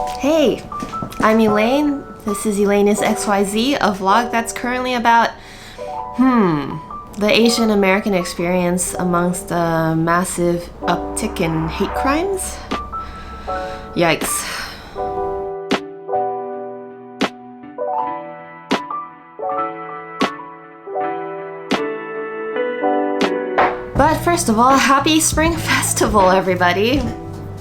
Hey, I'm Elaine. This is Elaine's XYZ, a vlog that's currently about, the Asian American experience amongst a massive uptick in hate crimes. Yikes. But first of all, happy Spring Festival, everybody!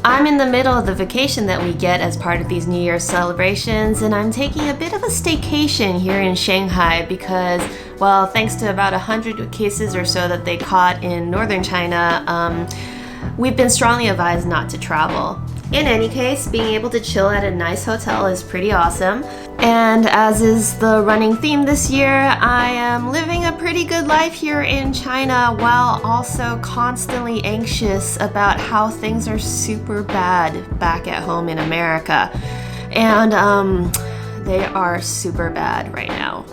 I'm in the middle of the vacation that we get as part of these New Year's celebrations, and I'm taking a bit of a staycation here in Shanghai because, well, thanks to about 100 cases or so that they caught in northern China, we've been strongly advised not to travel. In any case, being able to chill at a nice hotel is pretty awesome. And as is the running theme this year, I am living a pretty good life here in China while also constantly anxious about how things are super bad back at home in America. And they are super bad right now.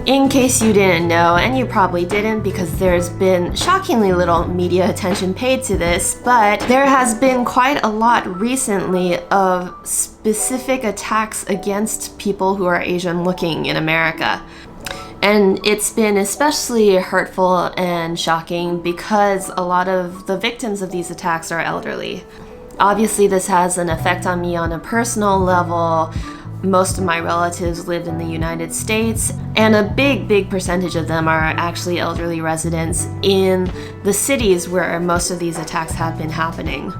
In case you didn't know, and you probably didn't because there's been shockingly little media attention paid to this, but there has been quite a lot recently of specific attacks against people who are Asian looking in America. And it's been especially hurtful and shocking because a lot of the victims of these attacks are elderly. Obviously, this has an effect on me on a personal level. Most of my relatives live in the United States, and a big percentage of them are actually elderly residents in the cities where most of these attacks have been happening.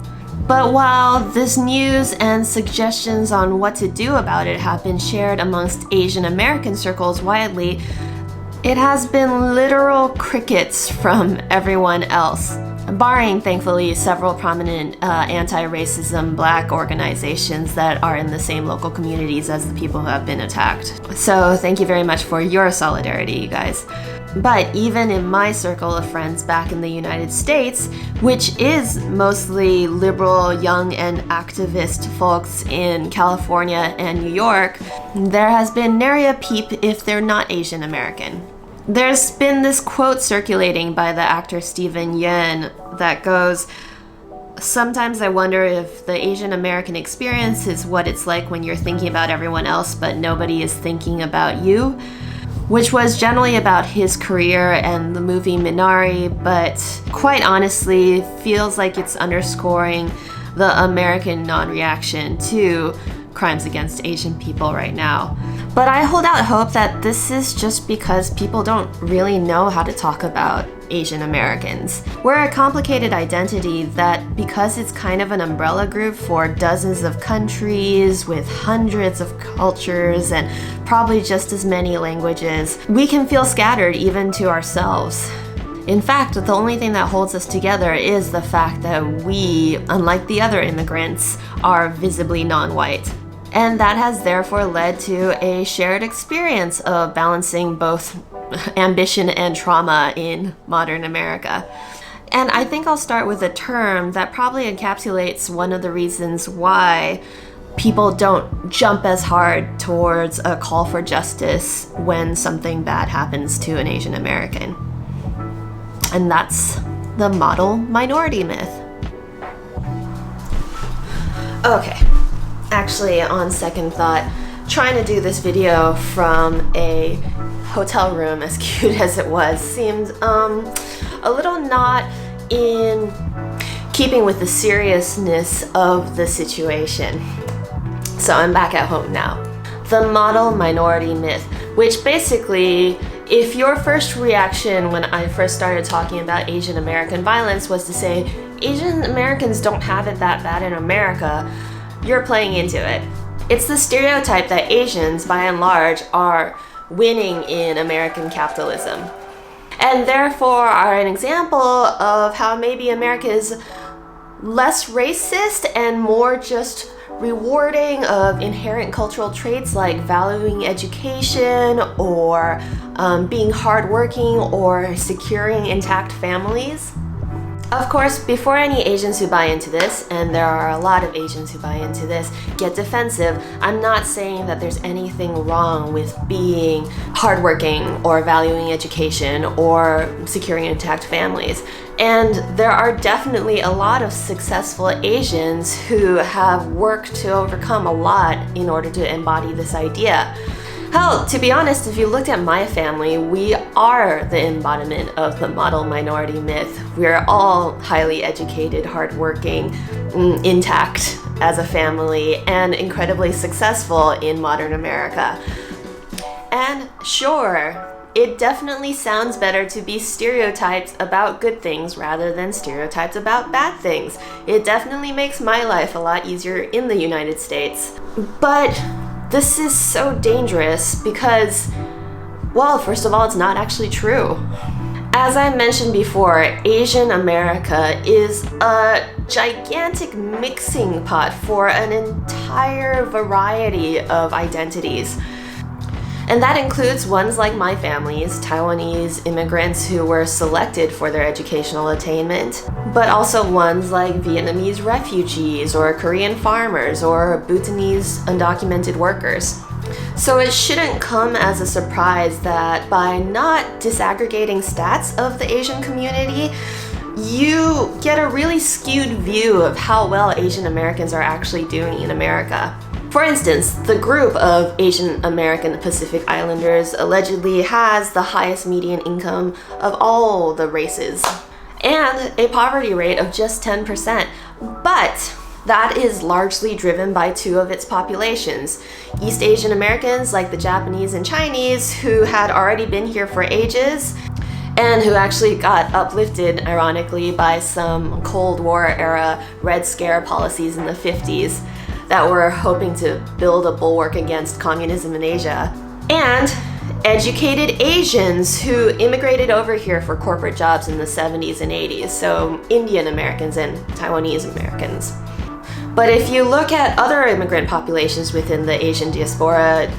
But while this news and suggestions on what to do about it have been shared amongst Asian American circles widely, it has been literal crickets from everyone else. Barring, thankfully, several prominent anti-racism Black organizations that are in the same local communities as the people who have been attacked. So thank you very much for your solidarity, you guys. But even in my circle of friends back in the United States, which is mostly liberal, young, and activist folks in California and New York, there has been nary a peep if they're not Asian American. There's been this quote circulating by the actor Steven Yeun that goes, "Sometimes I wonder if the Asian American experience is what it's like when you're thinking about everyone else but nobody is thinking about you," which was generally about his career and the movie Minari, but quite honestly feels like it's underscoring the American non-reaction to crimes against Asian people right now. But I hold out hope that this is just because people don't really know how to talk about Asian Americans. We're a complicated identity that, because it's kind of an umbrella group for dozens of countries with hundreds of cultures and probably just as many languages, we can feel scattered even to ourselves. In fact, the only thing that holds us together is the fact that we, unlike the other immigrants, are visibly non-white. And that has therefore led to a shared experience of balancing both ambition and trauma in modern America. And I think I'll start with a term that probably encapsulates one of the reasons why people don't jump as hard towards a call for justice when something bad happens to an Asian American. And that's the model minority myth. Okay. Actually, on second thought, trying to do this video from a hotel room, as cute as it was, seemed a little not in keeping with the seriousness of the situation. So I'm back at home now. The model minority myth, which basically, if your first reaction when I first started talking about Asian American violence was to say, Asian Americans don't have it that bad in America, you're playing into it. It's the stereotype that Asians, by and large, are winning in American capitalism, and therefore are an example of how maybe America is less racist and more just rewarding of inherent cultural traits like valuing education or being hardworking or securing intact families. Of course, before any Asians who buy into this, and there are a lot of Asians who buy into this, get defensive, I'm not saying that there's anything wrong with being hardworking or valuing education or securing intact families. And there are definitely a lot of successful Asians who have worked to overcome a lot in order to embody this idea. Hell, to be honest, if you looked at my family, we are the embodiment of the model minority myth. We're all highly educated, hardworking, intact as a family, and incredibly successful in modern America. And sure, it definitely sounds better to be stereotypes about good things rather than stereotypes about bad things. It definitely makes my life a lot easier in the United States. But this is so dangerous because, well, first of all, it's not actually true. As I mentioned before, Asian America is a gigantic mixing pot for an entire variety of identities. And that includes ones like my family's, Taiwanese immigrants who were selected for their educational attainment, but also ones like Vietnamese refugees or Korean farmers or Bhutanese undocumented workers. So it shouldn't come as a surprise that by not disaggregating stats of the Asian community, you get a really skewed view of how well Asian Americans are actually doing in America. For instance, the group of Asian American Pacific Islanders allegedly has the highest median income of all the races and a poverty rate of just 10%. But that is largely driven by two of its populations. East Asian Americans like the Japanese and Chinese who had already been here for ages and who actually got uplifted, ironically, by some Cold War era Red Scare policies in the 50s. That were hoping to build a bulwark against communism in Asia. And educated Asians who immigrated over here for corporate jobs in the 70s and 80s, so Indian Americans and Taiwanese Americans. But if you look at other immigrant populations within the Asian diaspora,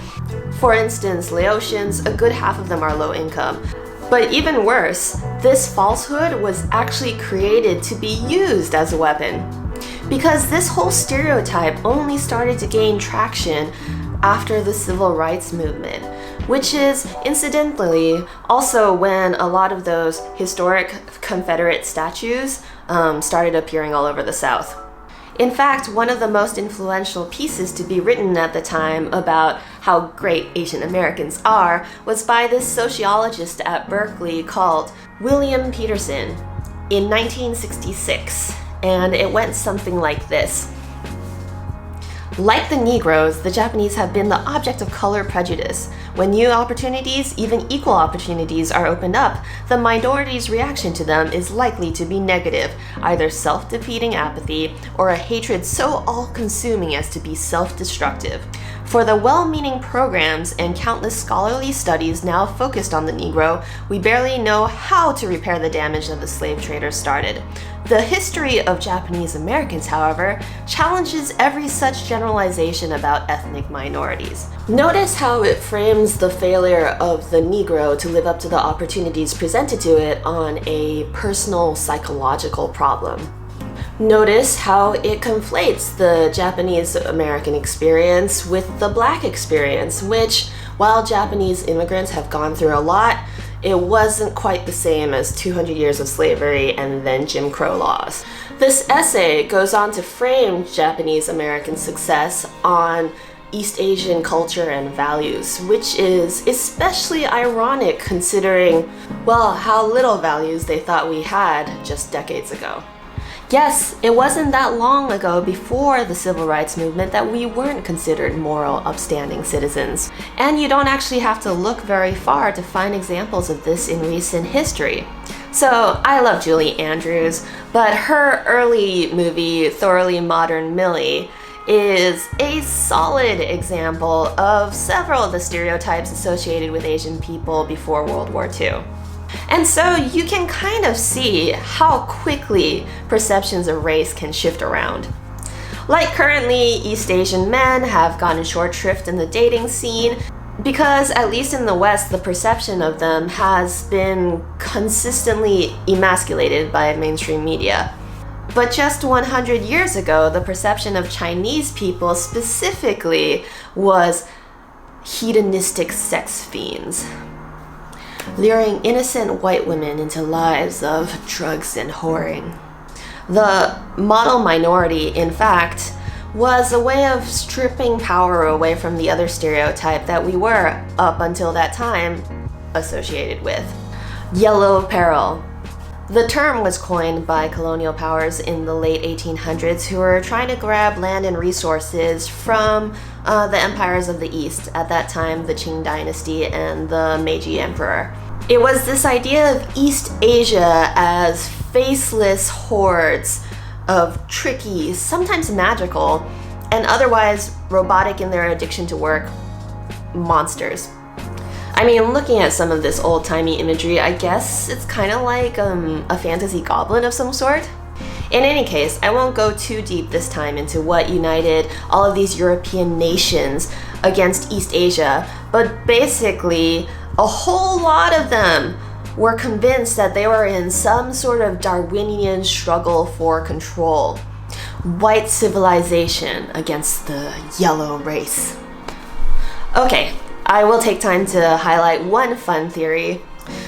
for instance, Laotians, a good half of them are low income. But even worse, this falsehood was actually created to be used as a weapon. Because this whole stereotype only started to gain traction after the civil rights movement, which is incidentally also when a lot of those historic Confederate statues started appearing all over the South. In fact, one of the most influential pieces to be written at the time about how great Asian Americans are was by this sociologist at Berkeley called William Peterson in 1966. And it went something like this. Like the Negroes, the Japanese have been the object of color prejudice. When new opportunities, even equal opportunities, are opened up, the minority's reaction to them is likely to be negative, either self-defeating apathy or a hatred so all-consuming as to be self-destructive. For the well-meaning programs and countless scholarly studies now focused on the Negro, we barely know how to repair the damage that the slave traders started. The history of Japanese Americans, however, challenges every such generalization about ethnic minorities. Notice how it frames the failure of the Negro to live up to the opportunities presented to it on a personal psychological problem. Notice how it conflates the Japanese American experience with the Black experience, which, while Japanese immigrants have gone through a lot, it wasn't quite the same as 200 years of slavery and then Jim Crow laws. This essay goes on to frame Japanese American success on East Asian culture and values, which is especially ironic considering, well, how little values they thought we had just decades ago. Yes, it wasn't that long ago before the civil rights movement that we weren't considered moral, upstanding citizens. And you don't actually have to look very far to find examples of this in recent history. So, I love Julie Andrews, but her early movie, Thoroughly Modern Millie, is a solid example of several of the stereotypes associated with Asian people before World War II. And so you can kind of see how quickly perceptions of race can shift around. Like currently, East Asian men have gotten short shrift in the dating scene, Because, at least in the West, the perception of them has been consistently emasculated by mainstream media. But just 100 years ago, the perception of Chinese people specifically was hedonistic sex fiends, luring innocent white women into lives of drugs and whoring. The model minority, in fact, was a way of stripping power away from the other stereotype that we were, up until that time, associated with: yellow peril. The term was coined by colonial powers in the late 1800s who were trying to grab land and resources from the empires of the East, at that time the Qing dynasty and the Meiji Emperor. It was this idea of East Asia as faceless hordes of tricky, sometimes magical, and otherwise robotic in their addiction to work, monsters. I mean, looking at some of this old-timey imagery, I guess it's kind of like a fantasy goblin of some sort. In any case, I won't go too deep this time into what united all of these European nations against East Asia, but basically, a whole lot of them were convinced that they were in some sort of Darwinian struggle for control. White civilization against the yellow race. Okay, I will take time to highlight one fun theory.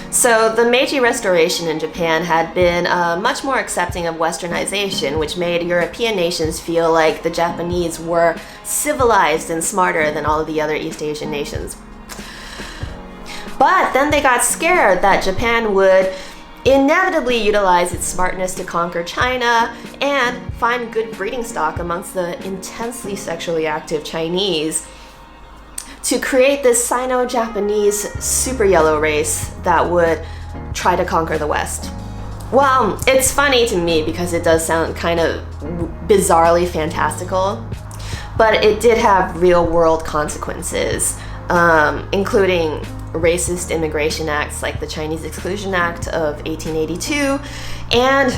So the Meiji Restoration in Japan had been much more accepting of westernization, which made European nations feel like the Japanese were civilized and smarter than all of the other East Asian nations. But then they got scared that Japan would inevitably utilize its smartness to conquer China and find good breeding stock amongst the intensely sexually active Chinese to create this Sino-Japanese super yellow race that would try to conquer the West. Well, it's funny to me because it does sound kind of bizarrely fantastical, but it did have real-world consequences, including racist immigration acts like the Chinese Exclusion Act of 1882 and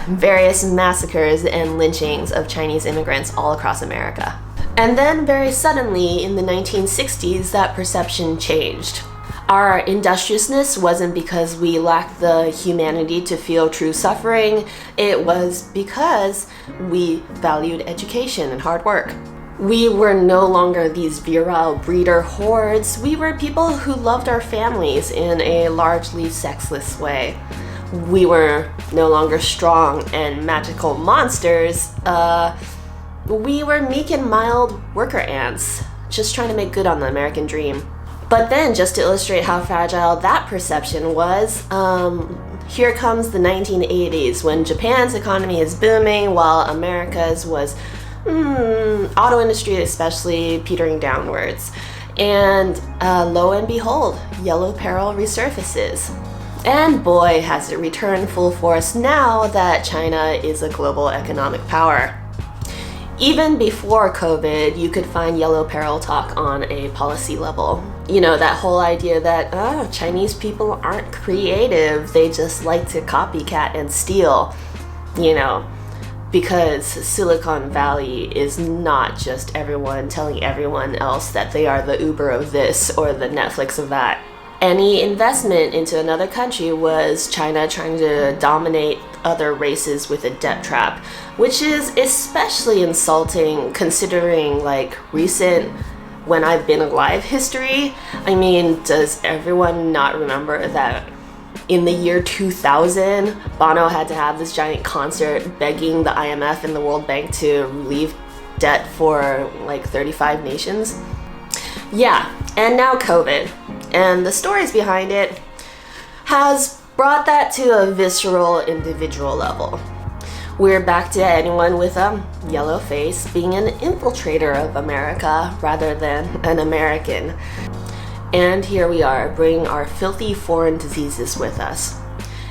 various massacres and lynchings of Chinese immigrants all across America. And then very suddenly in the 1960s, that perception changed. Our industriousness wasn't because we lacked the humanity to feel true suffering, it was because we valued education and hard work. We were no longer these virile breeder hordes. We were people who loved our families in a largely sexless way. We were no longer strong and magical monsters. We were meek and mild worker ants, just trying to make good on the American dream. But then, just to illustrate how fragile that perception was, here comes the 1980s, when Japan's economy is booming while America's was auto industry especially petering downwards. And lo and behold, yellow peril resurfaces. And boy, has it returned full force now that China is a global economic power. Even before COVID, you could find yellow peril talk on a policy level. You know, that whole idea that Chinese people aren't creative, they just like to copycat and steal, you know. Because Silicon Valley is not just everyone telling everyone else that they are the Uber of this or the Netflix of that. Any investment into another country was China trying to dominate other races with a debt trap, which is especially insulting considering like recent when I've been alive history. I mean, does everyone not remember that in the year 2000, Bono had to have this giant concert begging the IMF and the World Bank to relieve debt for like 35 nations? Yeah, and now COVID. And the stories behind it has brought that to a visceral individual level. We're back to anyone with a yellow face being an infiltrator of America rather than an American. And here we are, bringing our filthy foreign diseases with us.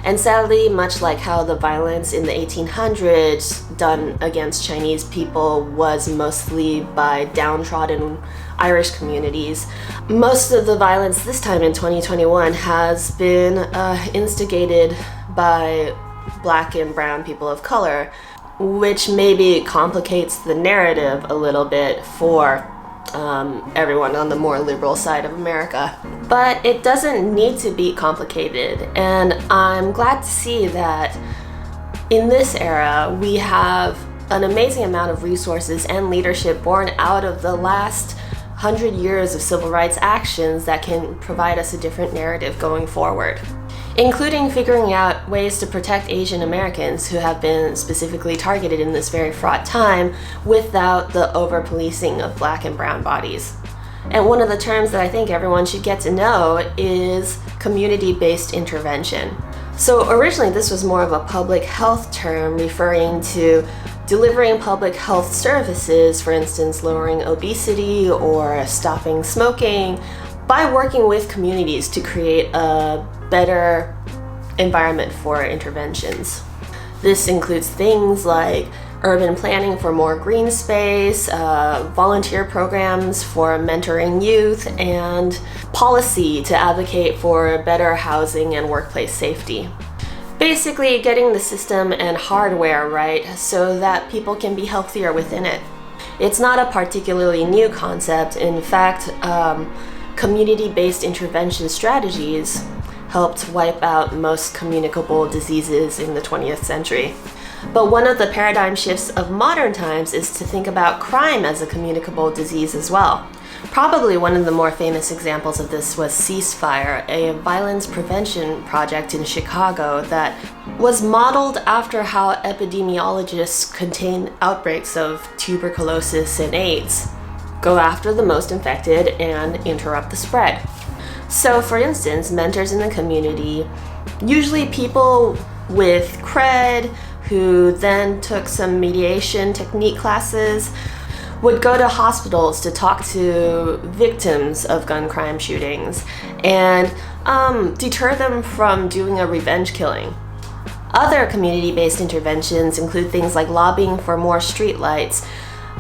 And sadly, much like how the violence in the 1800s done against Chinese people was mostly by downtrodden Irish communities, most of the violence this time in 2021 has been instigated by Black and brown people of color, which maybe complicates the narrative a little bit for everyone on the more liberal side of America. But it doesn't need to be complicated, and I'm glad to see that in this era we have an amazing amount of resources and leadership born out of the last 100 years of civil rights actions that can provide us a different narrative going forward, including figuring out ways to protect Asian Americans who have been specifically targeted in this very fraught time without the over-policing of black and brown bodies. And one of the terms that I think everyone should get to know is community-based intervention. So originally this was more of a public health term referring to delivering public health services, for instance, lowering obesity or stopping smoking, by working with communities to create a better environment for interventions. This includes things like urban planning for more green space, volunteer programs for mentoring youth, and policy to advocate for better housing and workplace safety. Basically, getting the system and hardware right so that people can be healthier within it. It's not a particularly new concept. In fact, community-based intervention strategies helped wipe out most communicable diseases in the 20th century. But one of the paradigm shifts of modern times is to think about crime as a communicable disease as well. Probably one of the more famous examples of this was Ceasefire, a violence prevention project in Chicago that was modeled after how epidemiologists contain outbreaks of tuberculosis and AIDS, go after the most infected and interrupt the spread. So for instance, mentors in the community, usually people with cred who then took some mediation technique classes, would go to hospitals to talk to victims of gun crime shootings and deter them from doing a revenge killing. Other community-based interventions include things like lobbying for more street lights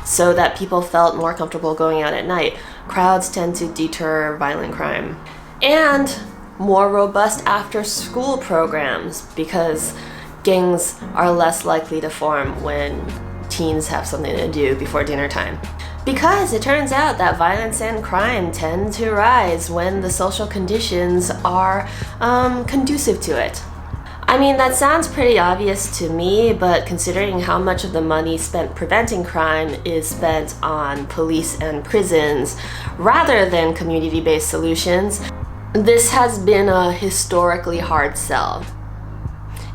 so that people felt more comfortable going out at night. Crowds tend to deter violent crime. And more robust after-school programs, because gangs are less likely to form when teens have something to do before dinner time. Because it turns out that violence and crime tend to rise when the social conditions are conducive to it. I mean, that sounds pretty obvious to me, but considering how much of the money spent preventing crime is spent on police and prisons rather than community-based solutions, this has been a historically hard sell.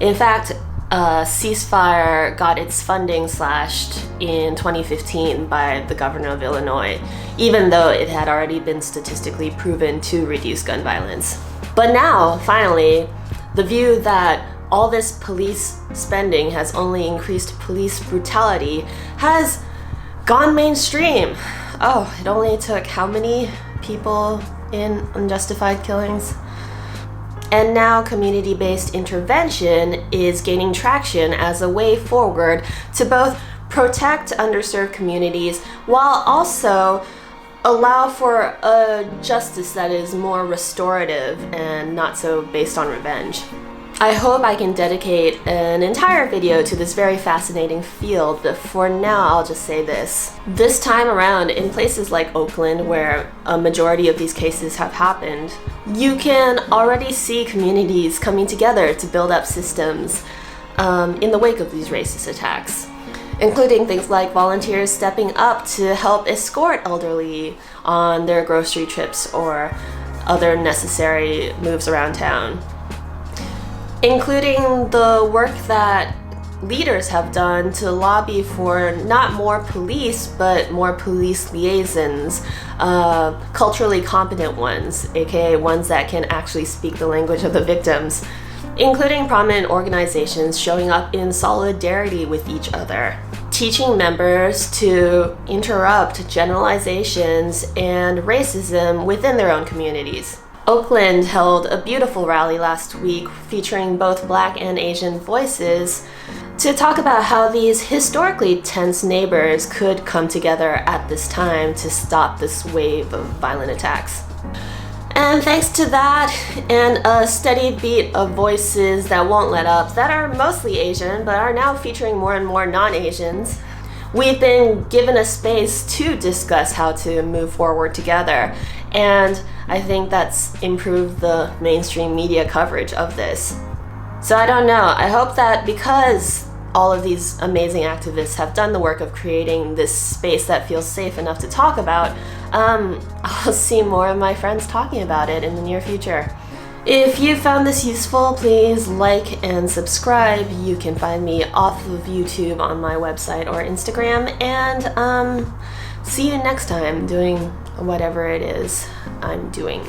In fact, Ceasefire got its funding slashed in 2015 by the governor of Illinois, even though it had already been statistically proven to reduce gun violence. But now, finally, the view that all this police spending has only increased police brutality has gone mainstream. Oh, it only took how many people in unjustified killings? And now community-based intervention is gaining traction as a way forward to both protect underserved communities while also allow for a justice that is more restorative and not so based on revenge. I hope I can dedicate an entire video to this very fascinating field, but for now I'll just say this. This time around, in places like Oakland, where a majority of these cases have happened, you can already see communities coming together to build up systems in the wake of these racist attacks, including things like volunteers stepping up to help escort elderly on their grocery trips or other necessary moves around town, including the work that leaders have done to lobby for not more police, but more police liaisons, culturally competent ones, aka ones that can actually speak the language of the victims, including prominent organizations showing up in solidarity with each other, teaching members to interrupt generalizations and racism within their own communities. Oakland held a beautiful rally last week featuring both Black and Asian voices to talk about how these historically tense neighbors could come together at this time to stop this wave of violent attacks. And thanks to that and a steady beat of voices that won't let up, that are mostly Asian but are now featuring more and more non-Asians, we've been given a space to discuss how to move forward together. And I think that's improved the mainstream media coverage of this. So I don't know. I hope that because all of these amazing activists have done the work of creating this space that feels safe enough to talk about, I'll see more of my friends talking about it in the near future. If you found this useful, please like and subscribe. You can find me off of YouTube on my website or Instagram, and see you next time doing whatever it is I'm doing.